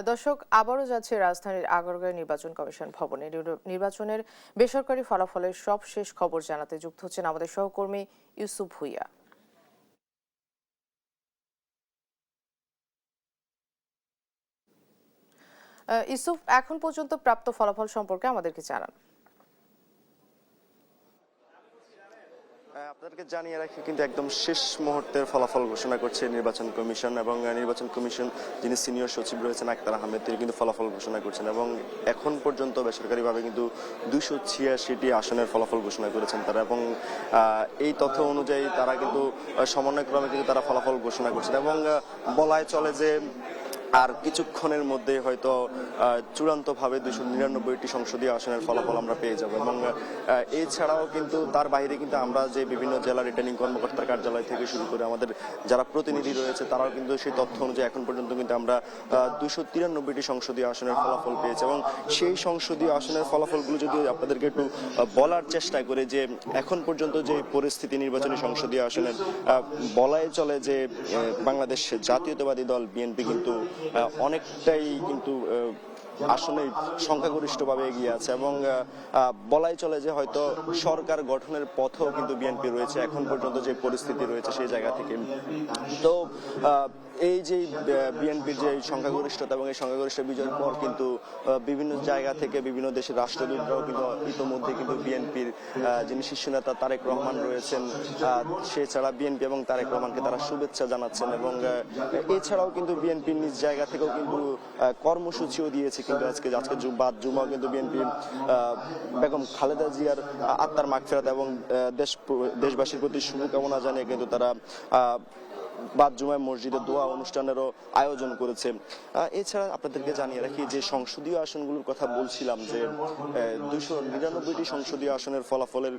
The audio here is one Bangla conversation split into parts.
দর্শক, আবারও যাচ্ছে রাজধানীর আগারগাঁও নির্বাচন কমিশন ভবনে। নির্বাচনের বেসরকারি ফলাফলের সব শেষ খবর জানাতে যুক্ত হচ্ছেন আমাদের সহকর্মী ইউসুফ ভুইয়া। ইউসুফ, এখন পর্যন্ত প্রাপ্ত ফলাফল সম্পর্কে আমাদেরকে জানান। আপনাদেরকে জানিয়ে রাখি, কিন্তু একদম শেষ মুহূর্তের ফলাফল ঘোষণা করছে নির্বাচন কমিশন, এবং নির্বাচন কমিশন যিনি সিনিয়র সচিব রয়েছেন আক্তার আহমেদ, তিনি কিন্তু ফলাফল ঘোষণা করছেন। এবং এখন পর্যন্ত বেসরকারিভাবে কিন্তু 286টি আসনের ফলাফল ঘোষণা করেছেন তারা, এবং এই তথ্য অনুযায়ী তারা কিন্তু সমন্বয়ক্রমে কিন্তু তারা ফলাফল ঘোষণা করছেন। এবং বলাই চলে যে আর কিছুক্ষণের মধ্যে হয়তো চূড়ান্তভাবে 299টি সংসদীয় আসনের ফলাফল আমরা পেয়ে যাব। এবং এছাড়াও কিন্তু তার বাইরে কিন্তু আমরা যে বিভিন্ন জেলা রিটার্নিং কর্মকর্তার কার্যালয় থেকে শুরু করে আমাদের যারা প্রতিনিধি রয়েছে তারাও কিন্তু সেই তথ্য অনুযায়ী এখন পর্যন্ত কিন্তু আমরা 293টি সংসদীয় আসনের ফলাফল পেয়েছি। এবং সেই সংসদীয় আসনের ফলাফলগুলো যদি আপনাদেরকে একটু বলার চেষ্টা করে, যে এখন পর্যন্ত যে পরিস্থিতি নির্বাচনী সংসদীয় আসনের, বলাই চলে যে বাংলাদেশ জাতীয়তাবাদী দল বিএনপি কিন্তু অনেকটাই কিন্তু আসলে সংখ্যাগরিষ্ঠভাবে এগিয়ে আছে, এবং বলাই চলে যে হয়তো সরকার গঠনের পথেও কিন্তু বিএনপি রয়েছে এখন পর্যন্ত যে পরিস্থিতি রয়েছে সেই জায়গা থেকে। তো এই যে বিএনপির যে সংখ্যাগরিষ্ঠতা এবং এই সংখ্যাগরিষ্ঠ বিজয়ের পর কিন্তু বিভিন্ন জায়গা থেকে বিভিন্ন দেশের রাষ্ট্রদূতরাও কিন্তু ইতোমধ্যে কিন্তু বিএনপির যিনি শীর্ষ নেতা তারেক রহমান রয়েছেন, সেছাড়া বিএনপি এবং তারেক রহমানকে তারা শুভেচ্ছা জানাচ্ছেন। এবং এছাড়াও কিন্তু বিএনপির নিজ জায়গা থেকেও কিন্তু কর্মসূচিও দিয়েছে। কিন্তু আজকে বাদ জুমা কিন্তু বিএনপি বেগম খালেদা জিয়ার আত্মার মাগফিরাত এবং দেশবাসীর প্রতি শুভকামনা জানিয়ে কিন্তু তারা বাদ জুমায় মসজিদে দোয়া অনুষ্ঠানেরও আয়োজন করেছে। এছাড়া আপনাদেরকে জানিয়ে রাখি যে সংসদীয় আসনগুলোর কথা বলছিলাম, যে 299টি সংসদীয় আসনের ফলাফলের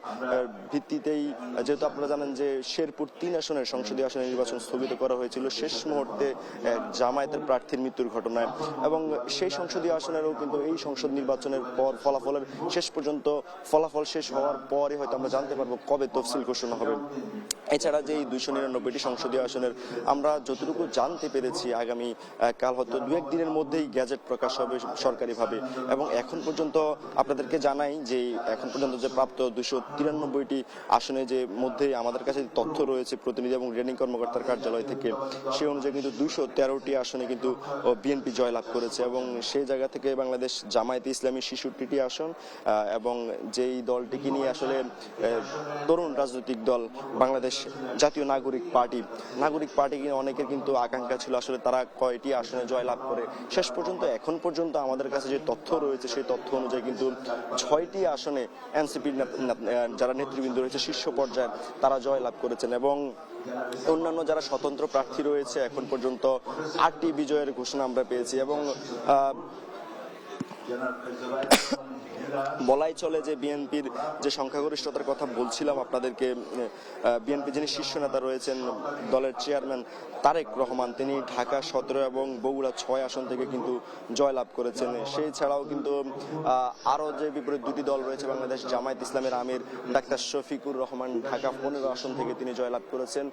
ভিত্তিতেই, যেহেতু আপনারা জানেন যে শেরপুর 3 আসনের সংসদীয় আসনের নির্বাচন স্থগিত করা হয়েছিল শেষ মুহূর্তে জামায়াতের প্রার্থীর মৃত্যুর ঘটনায়, এবং সেই সংসদীয় আসনেরও কিন্তু এই সংসদ নির্বাচনের পর ফলাফলের শেষ পর্যন্ত ফলাফল শেষ হওয়ার পরে হয়তো আমরা জানতে পারবো কবে তফসিল ঘোষণা হবে। এছাড়া যে 299টি সংসদীয় আসনের আমরা যতটুকু জানতে পেরেছি, আগামী কাল হয়তো 2-1 দিনের মধ্যেই গ্যাজেট প্রকাশ হবে সরকারিভাবে। এবং এখন পর্যন্ত আপনাদেরকে জানাই যে এখন পর্যন্ত যে প্রাপ্ত 293টি আসনে যে মধ্যে আমাদের কাছে তথ্য রয়েছে প্রতিনিধি এবং রিটার্নিং কর্মকর্তার কার্যালয় থেকে, সেই অনুযায়ী কিন্তু 213টি আসনে কিন্তু বিএনপি জয়লাভ করেছে। এবং সেই জায়গা থেকে বাংলাদেশ জামায়াতে ইসলামী 66টি আসন, এবং যেই দলটিকে নিয়ে আসলে তরুণ রাজনৈতিক দল বাংলাদেশ জাতীয় নাগরিক পার্টি অনেকের কিন্তু আকাঙ্ক্ষা ছিল আসলে তারা কয়টি আসনে জয়লাভ করে। শেষ পর্যন্ত এখন পর্যন্ত আমাদের কাছে যে তথ্য রয়েছে সেই তথ্য অনুযায়ী কিন্তু 6টি আসনে এনসিপির যারা নেতৃবৃন্দ রয়েছে শীর্ষ পর্যায়ে তারা জয়লাভ করেছেন। এবং অন্যান্য যারা স্বতন্ত্র প্রার্থী রয়েছে এখন পর্যন্ত 8টি বিজয়ের ঘোষণা আমরা পেয়েছি। এবং বলাই চলে যে বিএনপির যে সংখ্যাগরিষ্ঠতার কথা বলছিলাম আপনাদেরকে, বিএনপি যিনি শীর্ষ নেতা রয়েছেন দলের চেয়ারম্যান তারেক রহমান, তিনি ঢাকা 17 এবং বগুড়া 6 আসন থেকে কিন্তু জয়লাভ করেছেন। সেই ছাড়াও কিন্তু আরও যে বিপরীত দুটি দল রয়েছে, বাংলাদেশ জামায়াত ইসলামের আমির ডাক্তার শফিকুর রহমান ঢাকা 15 আসন থেকে তিনি জয়লাভ করেছেন।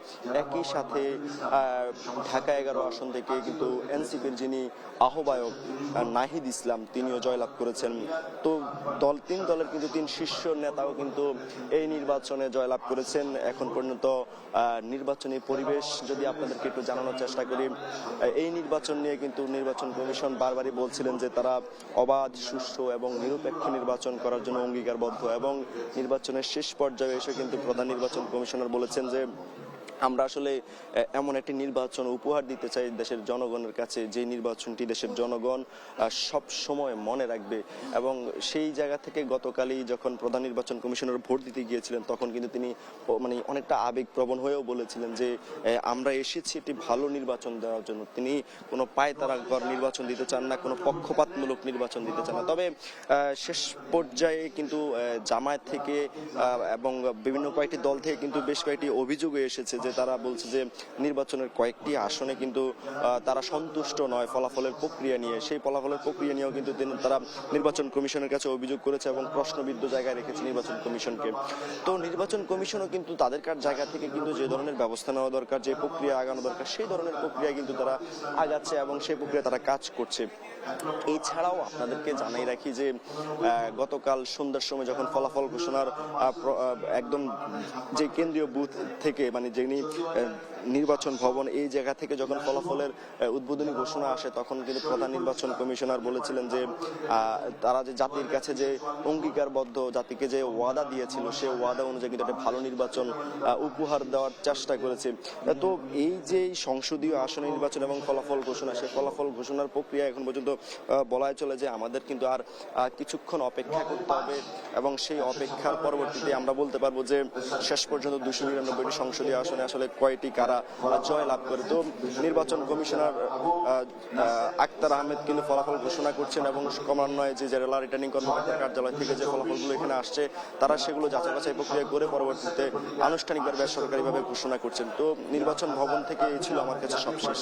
একই সাথে ঢাকা 11 আসন থেকে কিন্তু এনসিপির যিনি আহ্বায়ক নাহিদ ইসলাম তিনিও জয়লাভ করেছেন। তো 3 দলের কিন্তু 3 শীর্ষ নেতাও কিন্তু এই নির্বাচনে জয়লাভ করেছেন। এখন পর্যন্ত নির্বাচনী পরিবেশ যদি আপনাদেরকে একটু জানানোর চেষ্টা করি, এই নির্বাচন নিয়ে কিন্তু নির্বাচন কমিশন বারবারই বলছিলেন যে তারা অবাধ, সুষ্ঠু এবং নিরপেক্ষ নির্বাচন করার জন্য অঙ্গীকারবদ্ধ। এবং নির্বাচনের শেষ পর্যায়ে এসে কিন্তু প্রধান নির্বাচন কমিশনার বলেছেন যে আমরা আসলে এমন একটি নির্বাচন উপহার দিতে চাই দেশের জনগণের কাছে, যে নির্বাচনটি দেশের জনগণ সব সময় মনে রাখবে। এবং সেই জায়গা থেকে গতকালই যখন প্রধান নির্বাচন কমিশনার ভোট দিতে গিয়েছিলেন তখন কিন্তু তিনি অনেকটা আবেগপ্রবণ হয়েও বলেছিলেন যে আমরা এসেছি একটি ভালো নির্বাচন দেওয়ার জন্য। তিনি কোনো পায়তারাঘর নির্বাচন দিতে চান না, কোনো পক্ষপাতমূলক নির্বাচন দিতে চান না। তবে শেষ পর্যায়ে কিন্তু জামায়াত থেকে এবং বিভিন্ন কয়েকটি দল থেকে কিন্তু বেশ কয়েকটি অভিযোগ এসেছে যে যে তারা বলছে যে নির্বাচনের কয়েকটি আসনে কিন্তু তারা সন্তুষ্ট নয় ফলাফলের প্রক্রিয়া নিয়ে। সেই ফলাফলের প্রক্রিয়া নিয়েও কিন্তু তারা নির্বাচন কমিশনের কাছে অভিযোগ করেছে এবং প্রশ্নবিদ্ধ জায়গায় রেখেছে নির্বাচন কমিশনকে। তো নির্বাচন কমিশনও কিন্তু তাদেরকার জায়গা থেকে কিন্তু যে ধরনের ব্যবস্থা নেওয়া দরকার, যে প্রক্রিয়া আগানো দরকার, সেই ধরনের প্রক্রিয়া কিন্তু তারা আগাচ্ছে এবং সেই প্রক্রিয়া তারা কাজ করছে। এছাড়াও আপনাদেরকে জানাই রাখি যে গতকাল সন্ধ্যার সময় যখন ফলাফল ঘোষণার একদম যে কেন্দ্রীয় বুথ থেকে মানে যিনি নির্বাচন ভবন এই জায়গা থেকে যখন ফলাফলের উদ্বোধনী ঘোষণা আসে, তখন কিন্তু প্রধান নির্বাচন কমিশনার বলেছিলেন যে তারা যে জাতির কাছে যে অঙ্গীকারবদ্ধ, জাতিকে যে ওয়াদা দিয়েছিল সে ওয়াদা অনুযায়ী কিন্তু একটা ভালো নির্বাচন উপহার দেওয়ার চেষ্টা করেছে। তো এই যে সংসদীয় আসনে নির্বাচন এবং ফলাফল ঘোষণা, সেই ফলাফল ঘোষণার প্রক্রিয়া এখন পর্যন্ত বলাই চলে যে আমাদের কিন্তু আর কিছুক্ষণ অপেক্ষা করতে হবে এবং সেই অপেক্ষার পরবর্তীতে আমরা বলতে পারবো যে শেষ পর্যন্ত 299টি সংসদীয় আসনে আসলে কয়টি কারা জয় লাভ করে। তো নির্বাচন কমিশনার আক্তার আহমেদ কিন্তু ফলাফল ঘোষণা করছেন এবং ক্রমান্বয়ে যে জেলা রিটার্নিং কর্মকর্তার কার্যালয় থেকে যে ফলাফলগুলো এখানে আসছে তারা সেগুলো যাচাই বাছাই প্রক্রিয়া করে পরবর্তীতে আনুষ্ঠানিকভাবে বেসরকারিভাবে ঘোষণা করছেন। তো নির্বাচন ভবন থেকে এই ছিল আমার কাছে সবশেষ।